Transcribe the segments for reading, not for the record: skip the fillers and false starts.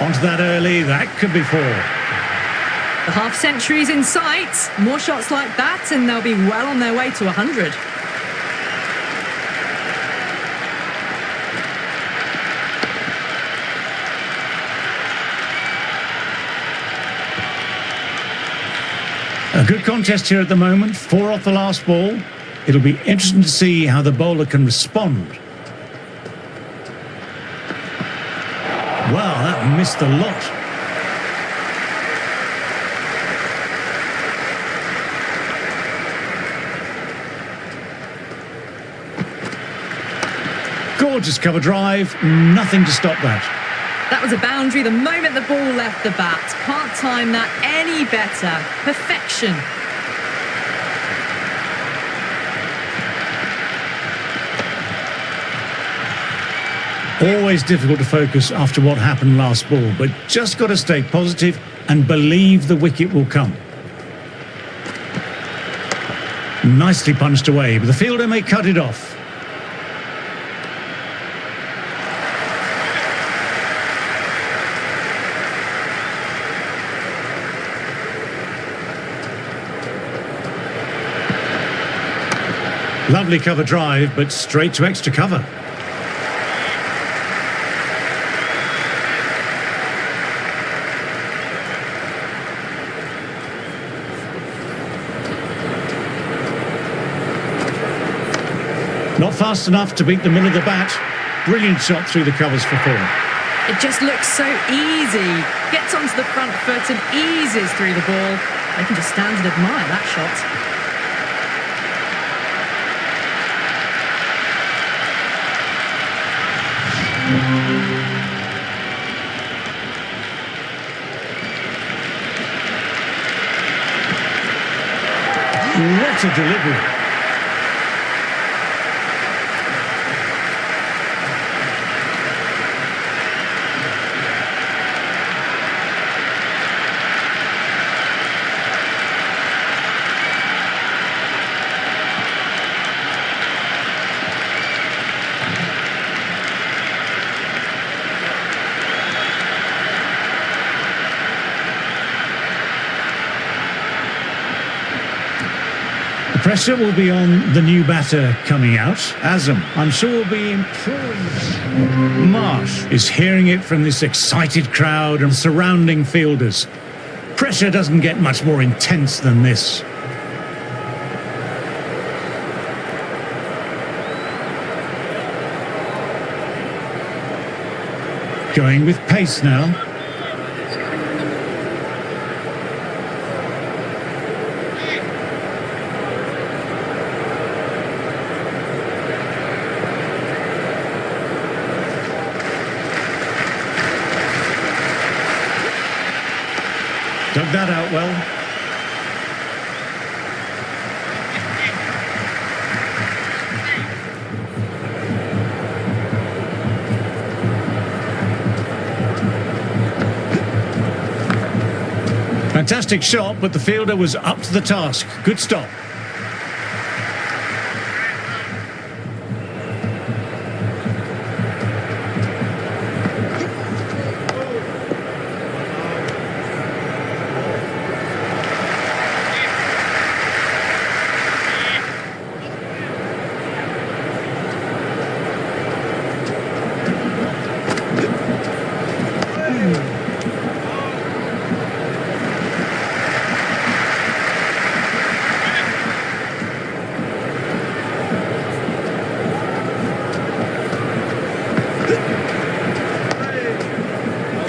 Onto that early, that could be 4. The half century's in sight. More shots like that and they'll be well on their way to 100. A good contest here at the moment, 4 off the last ball. It'll be interesting to see how the bowler can respond. Wow, that missed a lot. Gorgeous cover drive, nothing to stop that. That was a boundary the moment the ball left the bat. Can't time that any better. Perfection. Always difficult to focus after what happened last ball, but just got to stay positive and believe the wicket will come. Nicely punched away, but the fielder may cut it off. Lovely cover drive, but straight to extra cover. Not fast enough to beat the middle of the bat. Brilliant shot through the covers for 4. It just looks so easy. Gets onto the front foot and eases through the ball. They can just stand and admire that shot. What a delivery. Pressure will be on the new batter coming out. Azam, I'm sure, will be improving. Marsh is hearing it from this excited crowd and surrounding fielders. Pressure doesn't get much more intense than this. Going with pace now. Dug that out well. Fantastic shot, but the fielder was up to the task. Good stop.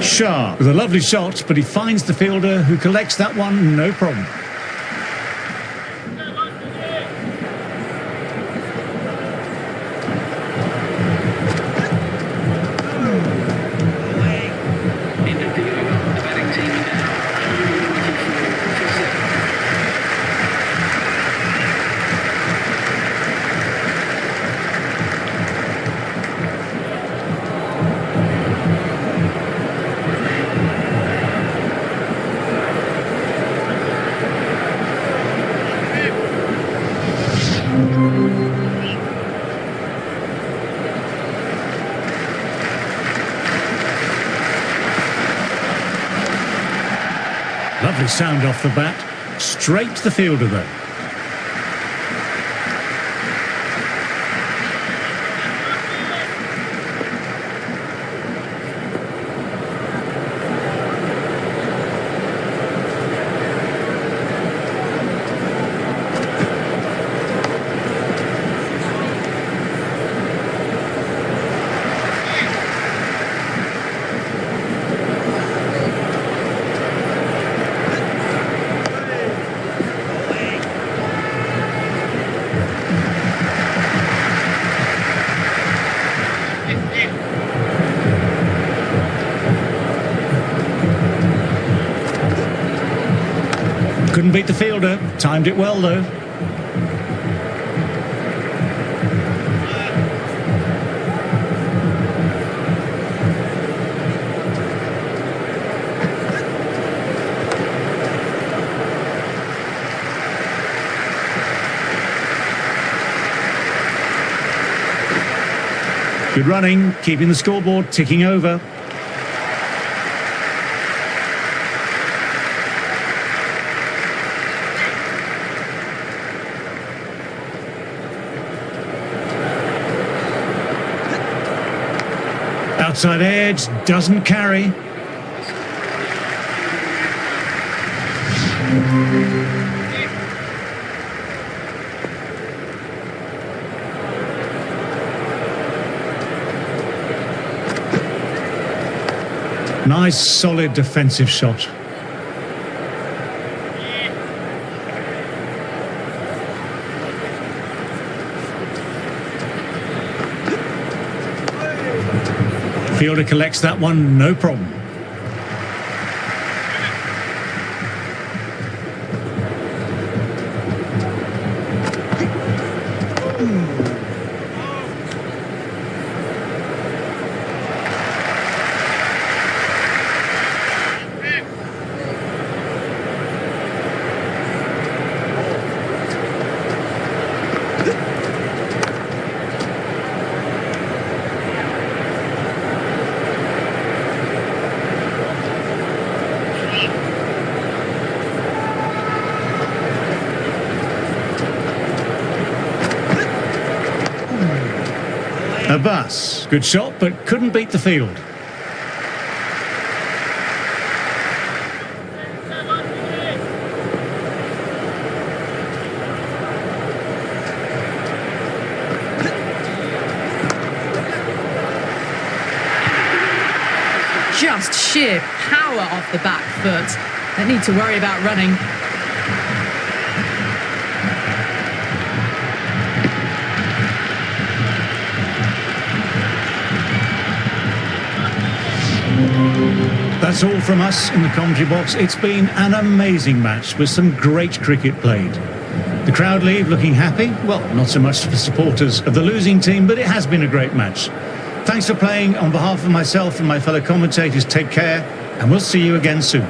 Shah with a lovely shot, but he finds the fielder who collects that one, no problem. Lovely sound off the bat. Straight to the fielder, though. Couldn't beat the fielder. Timed it well, though. Good running, keeping the scoreboard ticking over. Outside edge, doesn't carry. Nice, solid defensive shot. Fielder collects that one, no problem. Abbas, good shot, but couldn't beat the field. Just sheer power off the back foot. Don't need to worry about running. That's all from us in the commentary box. It's been an amazing match with some great cricket played. The crowd leave looking happy. Well, not so much for supporters of the losing team, but it has been a great match. Thanks for playing. On behalf of myself and my fellow commentators, take care, and we'll see you again soon.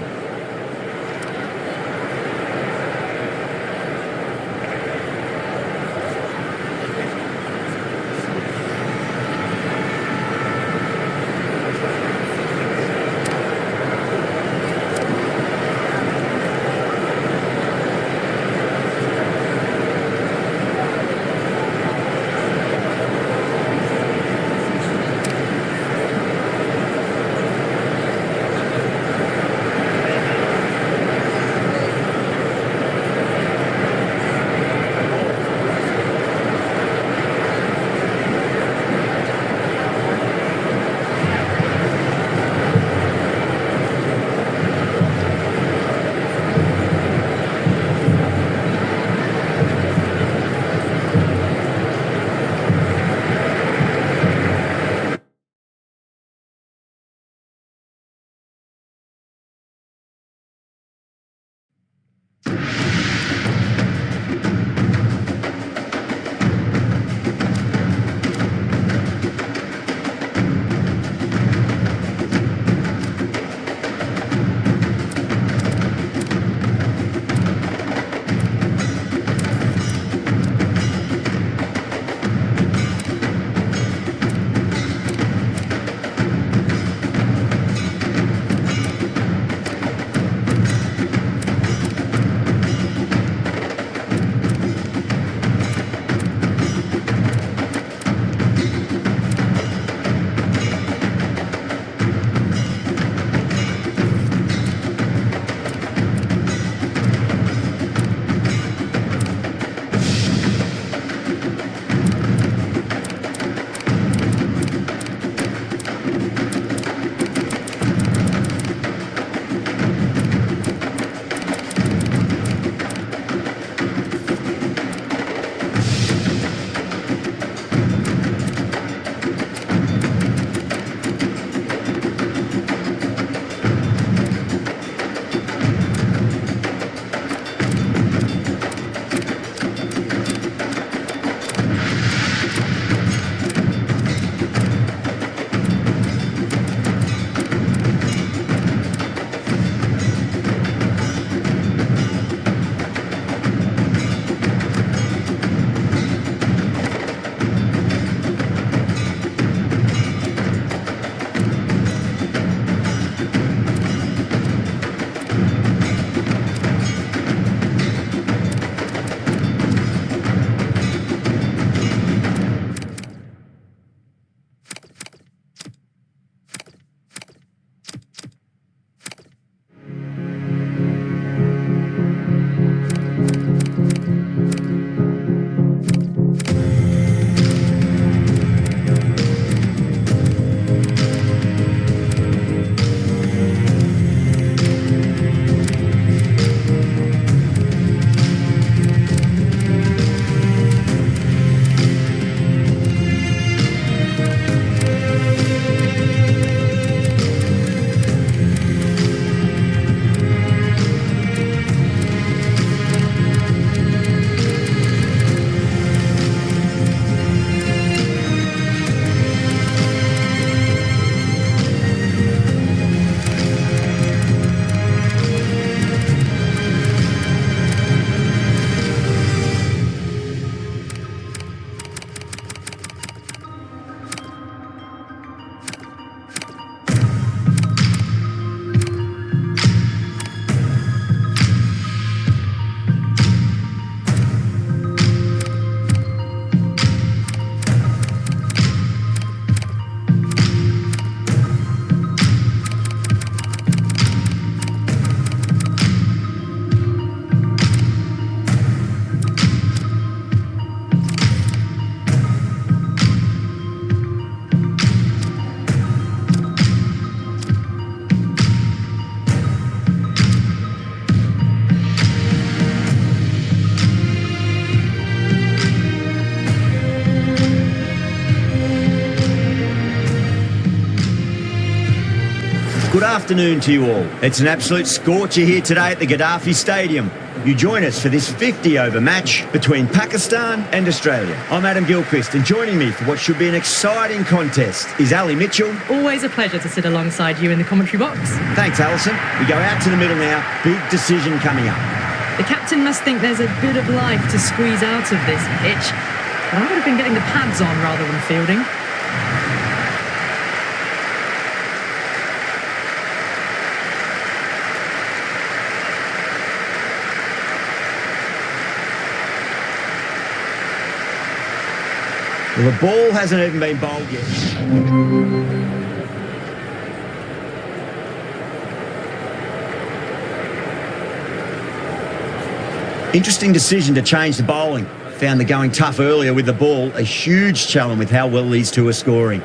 Good afternoon to you all. It's an absolute scorcher here today at the Gaddafi Stadium. You join us for this 50-over match between Pakistan and Australia. I'm Adam Gilchrist, and joining me for what should be an exciting contest is Ali Mitchell. Always a pleasure to sit alongside you in the commentary box. Thanks, Alison. We go out to the middle now. Big decision coming up. The captain must think there's a bit of life to squeeze out of this pitch, but I would have been getting the pads on rather than fielding. Well, the ball hasn't even been bowled yet. Interesting decision to change the bowling. Found the going tough earlier with the ball. A huge challenge with how well these two are scoring.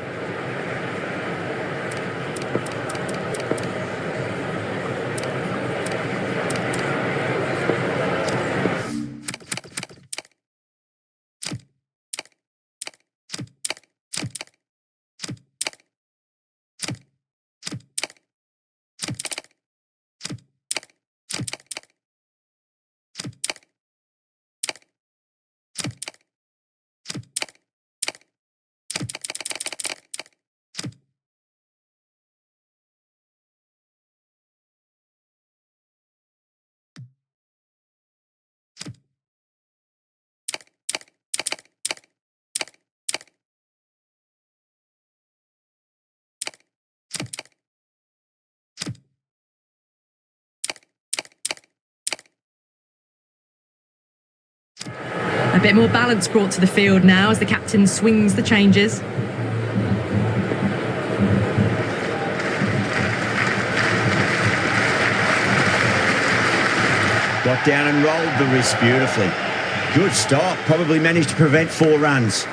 A bit more balance brought to the field now as the captain swings the changes. Got down and rolled the wrist beautifully. Good stop. Probably managed to prevent 4 runs.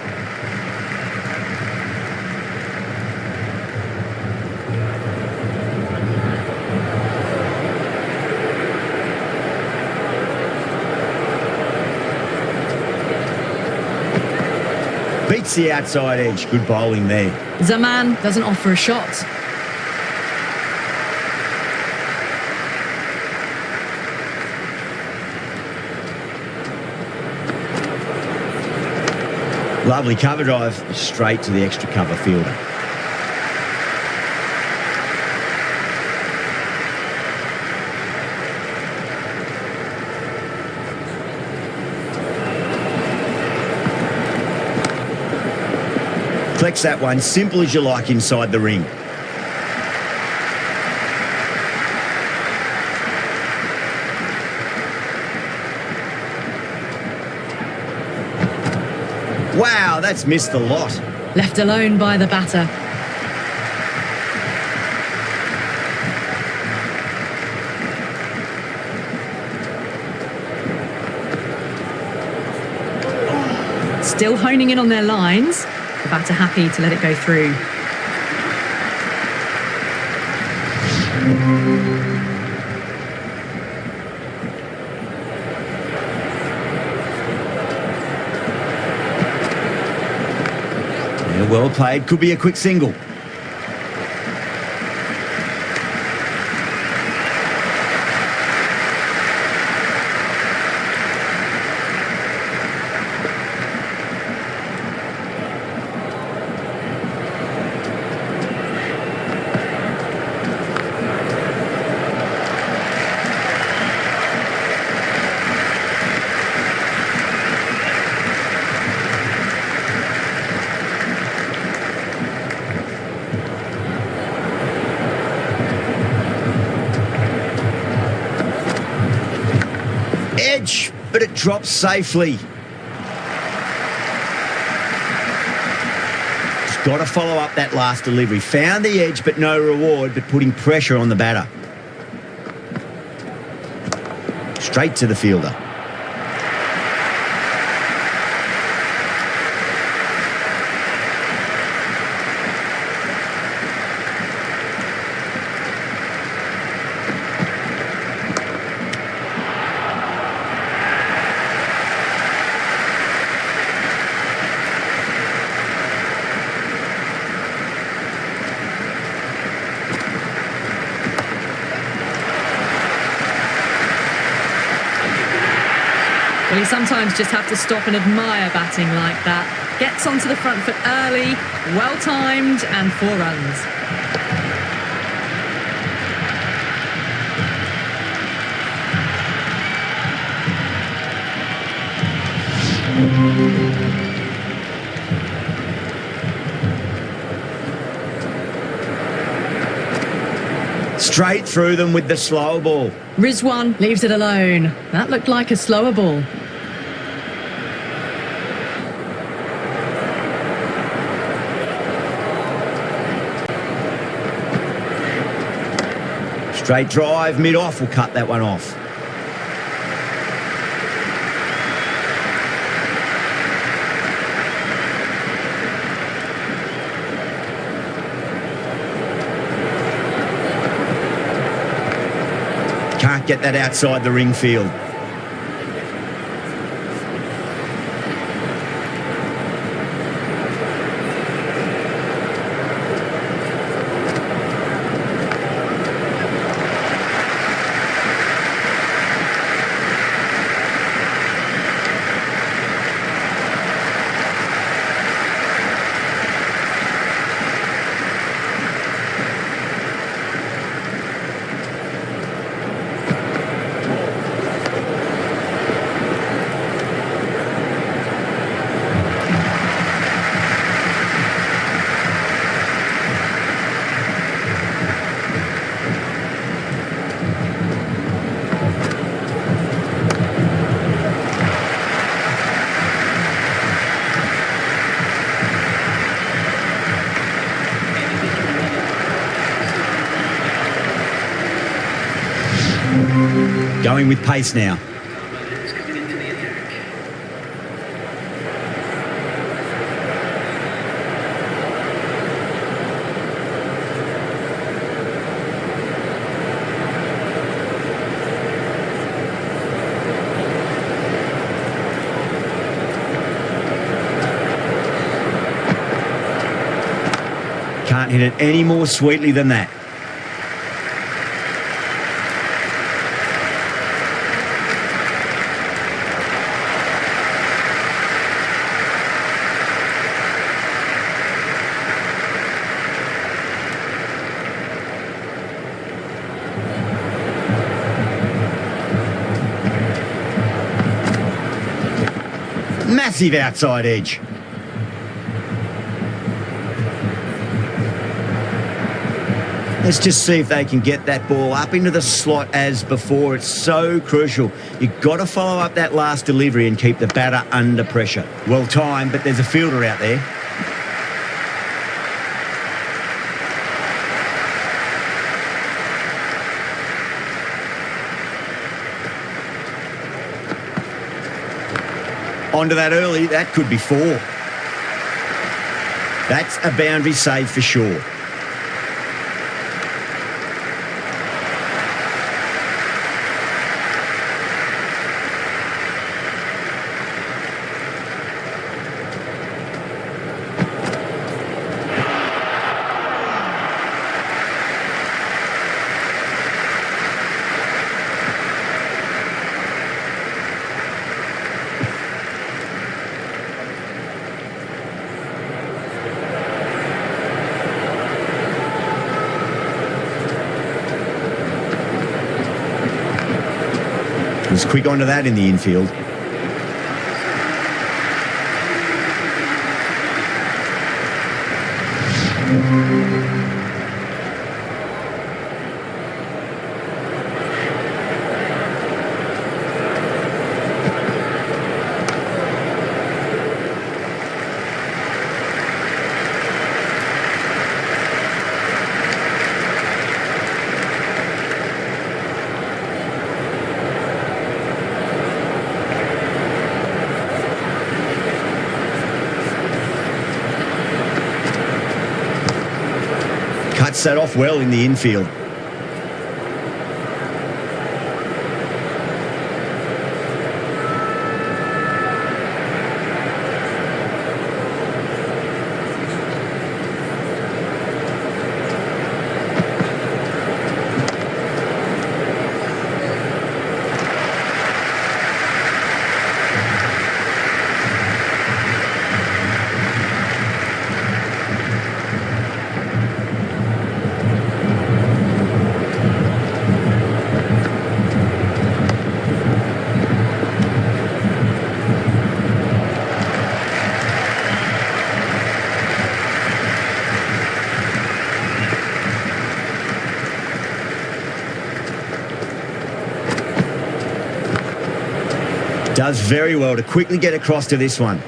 Beats the outside edge. Good bowling there. Zaman doesn't offer a shot. Lovely cover drive straight to the extra cover fielder. Flex that one, simple as you like inside the ring. Wow, that's missed the lot. Left alone by the batter. Still honing in on their lines. The batter happy to let it go through. Yeah, well played. Could be a quick single. Edge, but it drops safely. Just got to follow up that last delivery. Found the edge, but no reward, but putting pressure on the batter. Straight to the fielder. Well, you sometimes just have to stop and admire batting like that. Gets onto the front foot early, well-timed, and 4 runs. Straight through them with the slow ball. Rizwan leaves it alone. That looked like a slower ball. Straight drive, mid-off will cut that one off. Can't get that outside the ring field. Going with pace now. Can't hit it any more sweetly than that. Massive outside edge. Let's just see if they can get that ball up into the slot as before. It's so crucial. You've got to follow up that last delivery and keep the batter under pressure. Well timed, but there's a fielder out there. Onto that early, that could be 4. That's a boundary save for sure. Was quick onto that in the infield. Cuts that off well in the infield. Does very well to quickly get across to this one.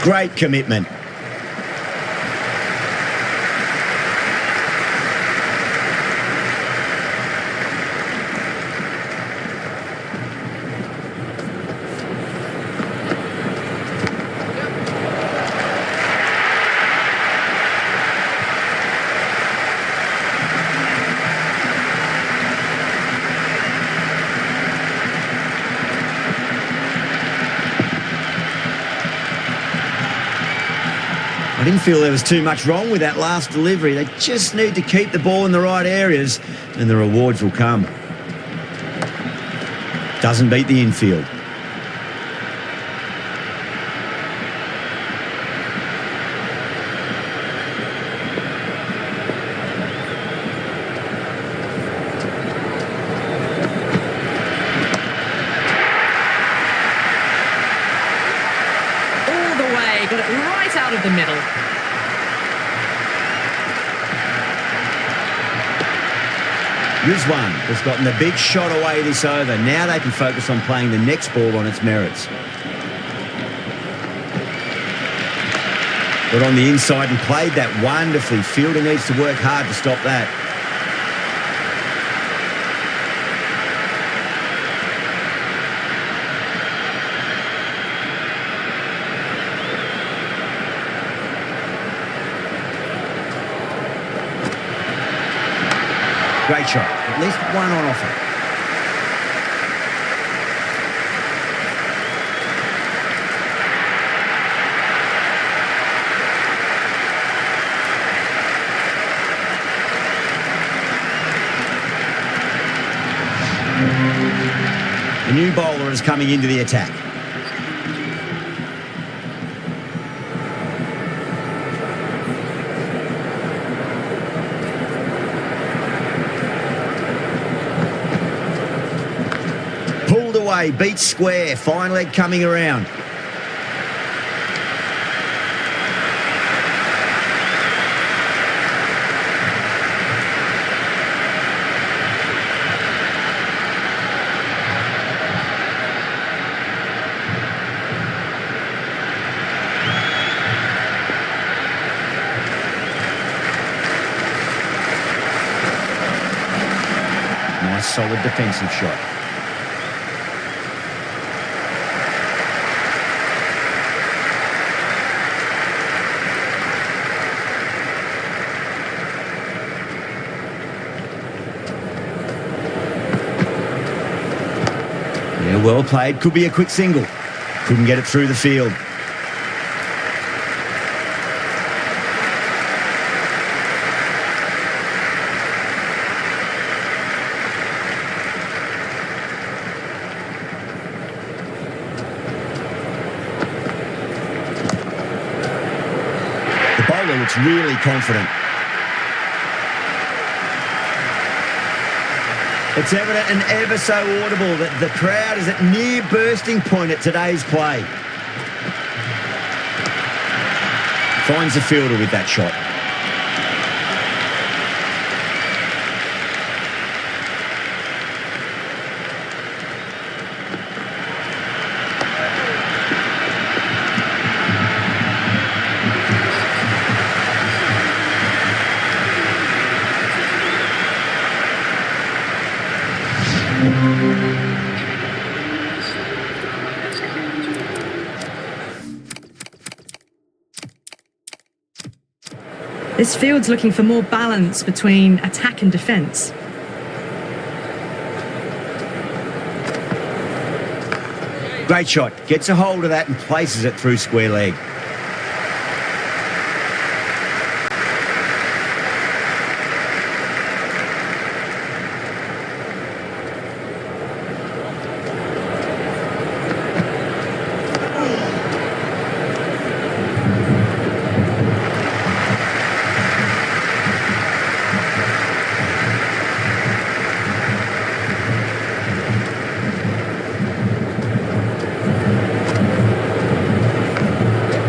Great commitment. I didn't feel there was too much wrong with that last delivery. They just need to keep the ball in the right areas and the rewards will come. Doesn't beat the infield. All the way, got it right out of the middle. Rizwan has gotten the big shot away this over. Now they can focus on playing the next ball on its merits. Got on the inside and played that wonderfully. Fielder needs to work hard to stop that. Great shot. At least one on offer. The new bowler is coming into the attack. Pulled away, beat square, fine leg coming around. Nice solid defensive shot. Yeah, well played. Could be a quick single. Couldn't get it through the field. The bowler looks really confident. It's evident and ever so audible that the crowd is at near bursting point at today's play. Finds the fielder with that shot. This field's looking for more balance between attack and defence. Great shot. Gets a hold of that and places it through square leg.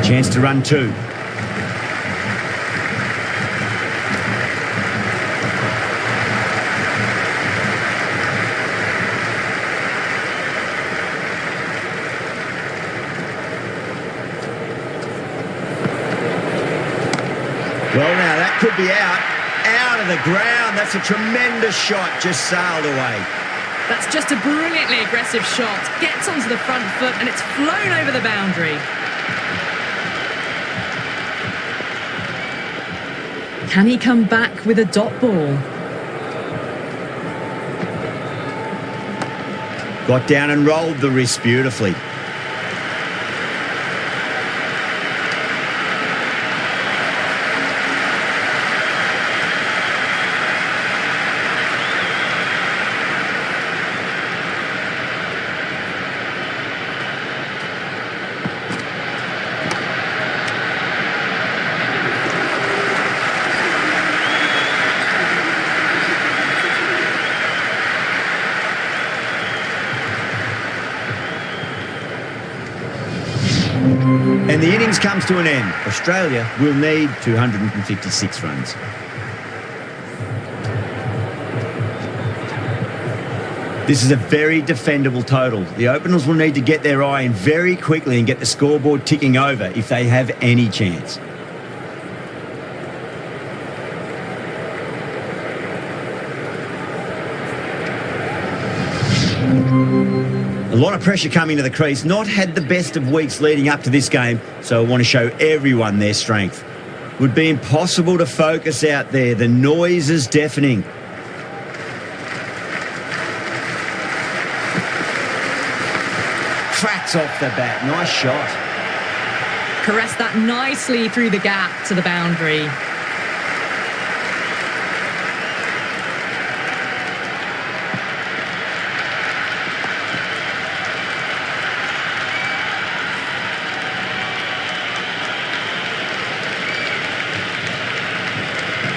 Chance to run two. Well, now that could be out of the ground. That's a tremendous shot, just sailed away. That's just a brilliantly aggressive shot. Gets onto the front foot and it's flown over the boundary. Can he come back with a dot ball? Got down and rolled the wrist beautifully. And the innings comes to an end. Australia will need 256 runs. This is a very defendable total. The openers will need to get their eye in very quickly and get the scoreboard ticking over if they have any chance. A lot of pressure coming to the crease. Not had the best of weeks leading up to this game, so I want to show everyone their strength. Would be impossible to focus out there. The noise is deafening. Cracks off the bat. Nice shot. Caressed that nicely through the gap to the boundary.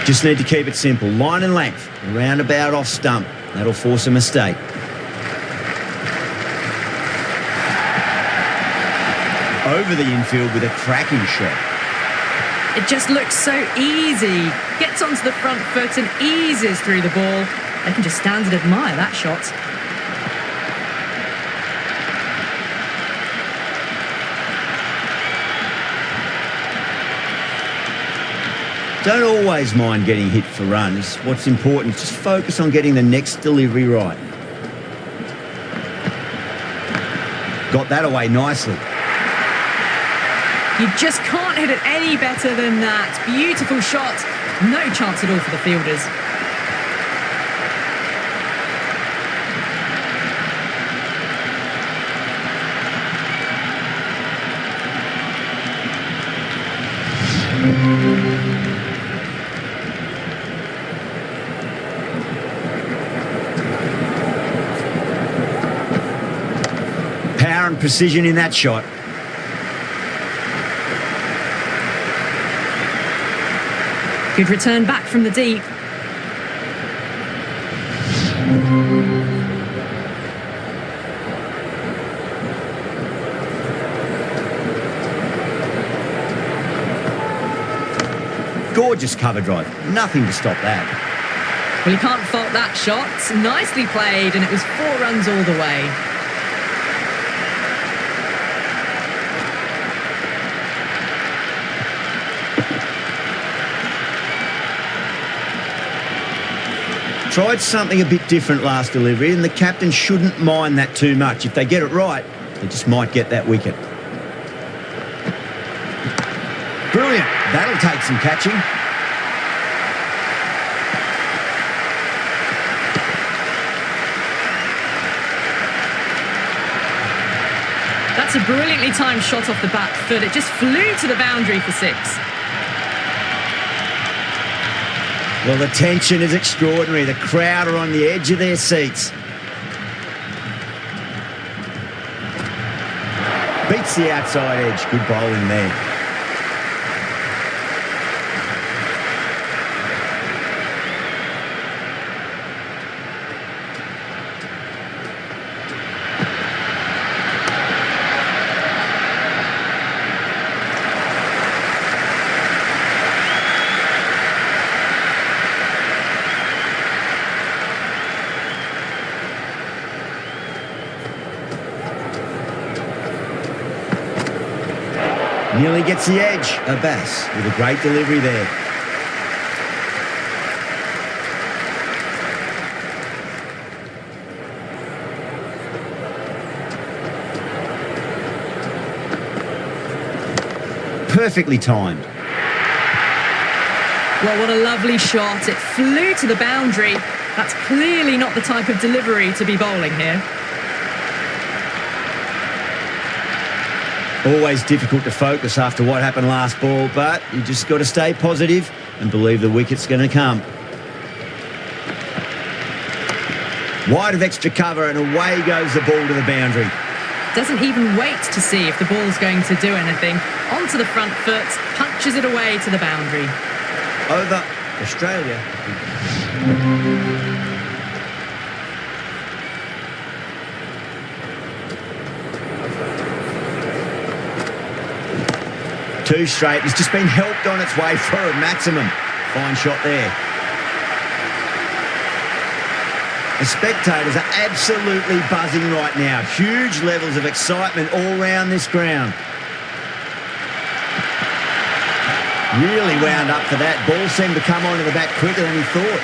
Just need to keep it simple. Line and length. Roundabout off stump. That'll force a mistake. Over the infield with a cracking shot. It just looks so easy. Gets onto the front foot and eases through the ball. They can just stand and admire that shot. Don't always mind getting hit for runs. What's important is just focus on getting the next delivery right. Got that away nicely. You just can't hit it any better than that. Beautiful shot. No chance at all for the fielders. Power and precision in that shot. Good return back from the deep. Gorgeous cover drive. Nothing to stop that. Well, you can't fault that shot. Nicely played, and it was 4 runs all the way. Tried something a bit different last delivery, and the captain shouldn't mind that too much. If they get it right, they just might get that wicket. Brilliant. That'll take some catching. That's a brilliantly timed shot off the back foot. It just flew to the boundary for 6. Well, the tension is extraordinary. The crowd are on the edge of their seats. Beats the outside edge. Good bowling there. Nearly gets the edge. Abbas with a great delivery there. Perfectly timed. Well, what a lovely shot. It flew to the boundary. That's clearly not the type of delivery to be bowling here. Always difficult to focus after what happened last ball, but you just got to stay positive and believe the wicket's going to come. Wide of extra cover and away goes the ball to the boundary. Doesn't even wait to see if the ball's going to do anything. Onto the front foot, punches it away to the boundary. Over Australia. Two straight. It's just been helped on its way for a maximum. Fine shot there. The spectators are absolutely buzzing right now. Huge levels of excitement all around this ground. Really wound up for that. Ball seemed to come onto the bat quicker than he thought.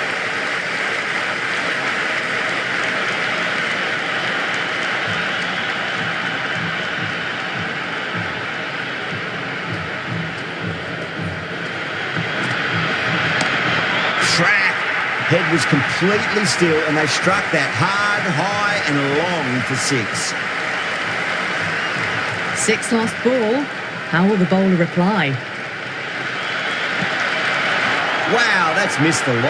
Crack! Head was completely still and they struck that hard, high and long for six. Six lost ball. How will the bowler reply? Wow, that's missed a lot.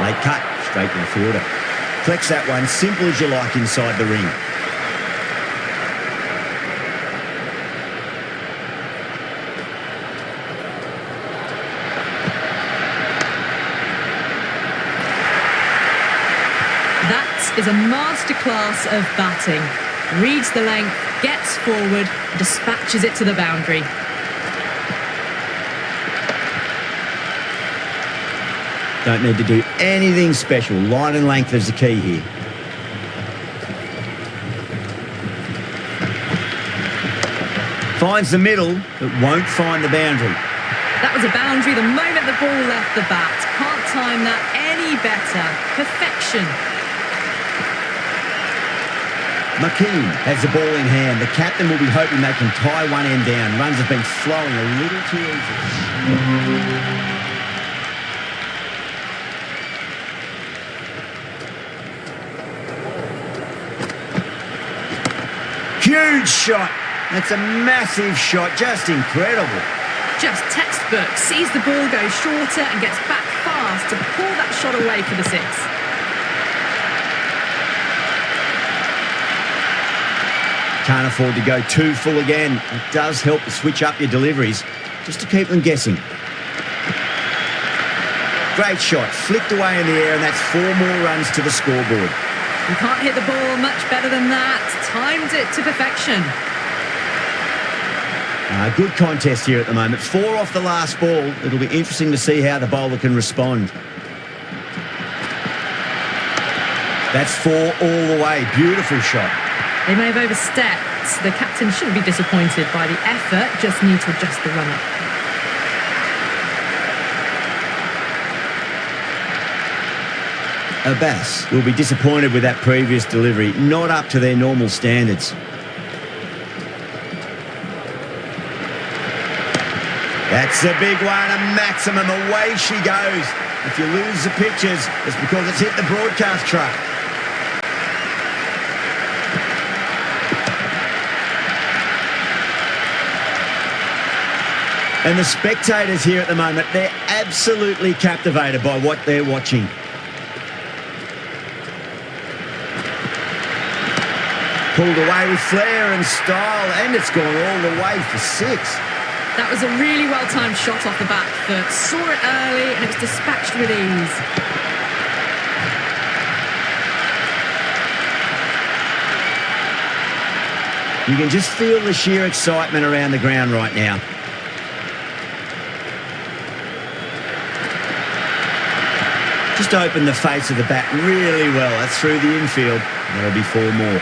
Late cut, straight to the fielder. Collects that one, simple as you like inside the ring. Is a masterclass of batting. Reads the length, gets forward, dispatches it to the boundary. Don't need to do anything special. Line and length is the key here. Finds the middle, but won't find the boundary. That was a boundary the moment the ball left the bat. Can't time that any better. Perfection. McKean has the ball in hand. The captain will be hoping they can tie one end down. Runs have been flowing a little too easy. Huge shot. That's a massive shot. Just incredible. Just textbook. Sees the ball go shorter and gets back fast to pull that shot away for the six. Can't afford to go too full again. It does help to switch up your deliveries just to keep them guessing. Great shot, flicked away in the air, and that's 4 more runs to the scoreboard. You can't hit the ball much better than that. Timed it to perfection. Good contest here at the moment. 4 off the last ball. It'll be interesting to see how the bowler can respond. That's 4 all the way. Beautiful shot. They may have overstepped. The captain shouldn't be disappointed by the effort, just need to adjust the run-up. Abbas will be disappointed with that previous delivery, not up to their normal standards. That's a big one, a maximum. Away she goes. If you lose the pictures, it's because it's hit the broadcast truck. And the spectators here at the moment, they're absolutely captivated by what they're watching. Pulled away with flair and style, and it's gone all the way for 6. That was a really well-timed shot off the back foot. Saw it early and it was dispatched with ease. You can just feel the sheer excitement around the ground right now. Just opened the face of the bat really well. That's through the infield. That'll be 4 more.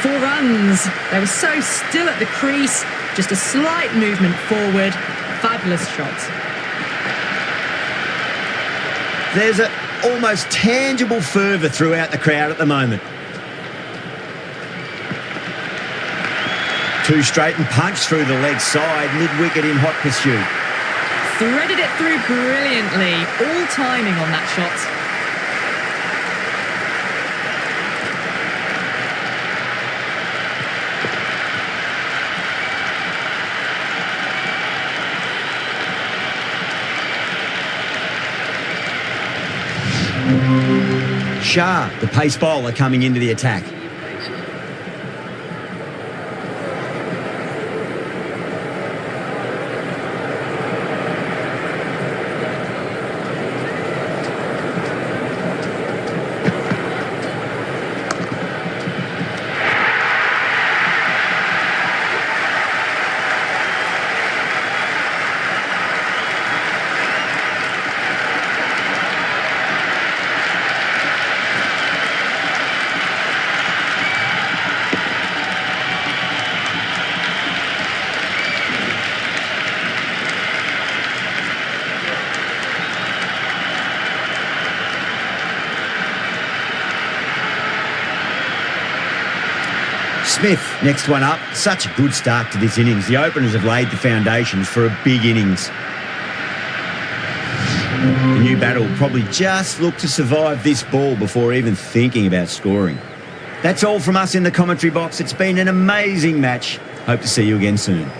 4 runs. They were so still at the crease. Just a slight movement forward. Fabulous shot. There's an almost tangible fervour throughout the crowd at the moment. 2 straight and punch through the leg side, mid-wicket in hot pursuit. Threaded it through brilliantly. All timing on that shot. Shah, the pace bowler, coming into the attack. Smith, next one up. Such a good start to this innings. The openers have laid the foundations for a big innings. The new batter will probably just look to survive this ball before even thinking about scoring. That's all from us in the commentary box. It's been an amazing match. Hope to see you again soon.